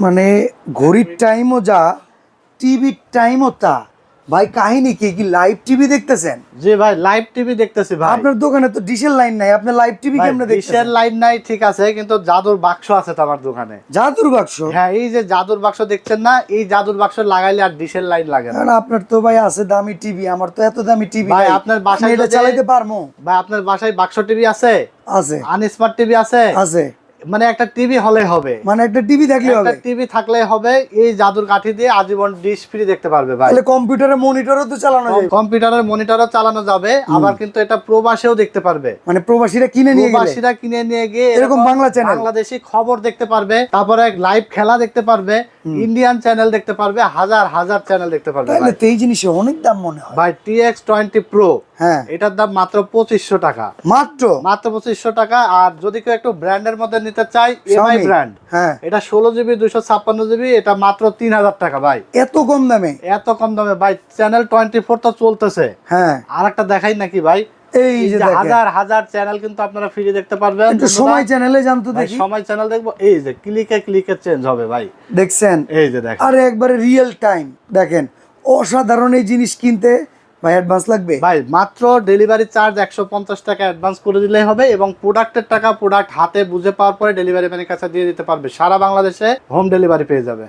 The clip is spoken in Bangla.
মানে ঘড়ির টাইমও যা, টিভির টাইমও তা। ভাই কাহিনী কি লাইভ টিভি দেখতেছেন? জি ভাই, লাইভ টিভি দেখতেছি ভাই। আপনার দোকানে তো ডিশের লাইন নাই, আপনি লাইভ টিভি কেমনে দেখতেছেন? ডিশের লাইন নাই ঠিক আছে, কিন্তু জাদুর বাক্স আছে তো আমার দোকানে। জাদুর বাক্স? হ্যাঁ, এই যে জাদুর বাক্স দেখছেন না, এই জাদুর বাক্স লাগাইলে আর ডিশের লাইন লাগে না। আর আপনার তো ভাই আছে দামি টিভি, আমার তো এত দামি টিভি ভাই নাই। আপনার বাসায় এটা চালাতে পারবো? ভাই আপনার বাসায় বাক্স টিভি আছে? আছে। আনস্মার্ট টিভি আছে? আছে। মানে একটা টিভি হলে হবে, মানে একটা টিভি থাকলে হবে? একটা টিভি থাকলে হবে। এই জাদুর কাঠি দিয়ে আজীবন ডিশ ফ্রি দেখতে পারবে ভাই। তাহলে কম্পিউটারের মনিটরও তো চালানো যাবে? কম্পিউটারের মনিটরও চালানো যাবে, আবার কিন্তু এটা প্রবাসেও দেখতে পারবে। মানে প্রবাসীরা কিনে নিয়ে গেলে? প্রবাসীরা কিনে নিয়ে গিয়ে এরকম বাংলা চ্যানেল, বাংলাদেশি খবর দেখতে পারবে, তারপরে লাইভ খেলা দেখতে পারবে, ইন্ডিয়ান চ্যানেল দেখতে পারবে, হাজার হাজার চ্যানেল দেখতে পারবে। তাহলে তো এই জিনিসে অনেক দাম মনে হয় ভাই TX20 Pro, হ্যাঁ, এটার দাম মাত্র 2500 টাকা। মাত্র 2500 টাকা। আর যদি কেউ একটু ব্র্যান্ডের মধ্যে নিতে চাই, এমআই ব্র্যান্ড, হ্যাঁ, এটা 16GB 256GB, এটা মাত্র 3000 টাকা ভাই। এত কম দামে? এত কম দামে ভাই। চ্যানেল 24 তো চলতেছে। হ্যাঁ, আর একটা দেখাই নাকি ভাই, এই যে হাজার হাজার চ্যানেল কিন্তু আপনারা ফ্রি দেখতে পারবেন। একটু সময় চ্যানেলে জানতো ভাই দেখি। সময় চ্যানেল দেখবো, এই যে ক্লিকে ক্লিকে চেঞ্জ হবে ভাই। দেখছেন? এই যে দেখেন, আরে একবারে রিয়েল টাইম দেখেন। অসাধারণ এই জিনিস কিনতে ভাই অ্যাডভান্স লাগবে? ভাই মাত্র ডেলিভারি চার্জ 150 টাকা অ্যাডভান্স করে দিলেই হবে, এবং প্রোডাক্টের টাকা প্রোডাক্ট হাতে বুঝে পাওয়ার পরে ডেলিভারি ম্যানের কাছে দিয়ে দিতে পারবে। সারা বাংলাদেশে হোম ডেলিভারি পেয়ে যাবে।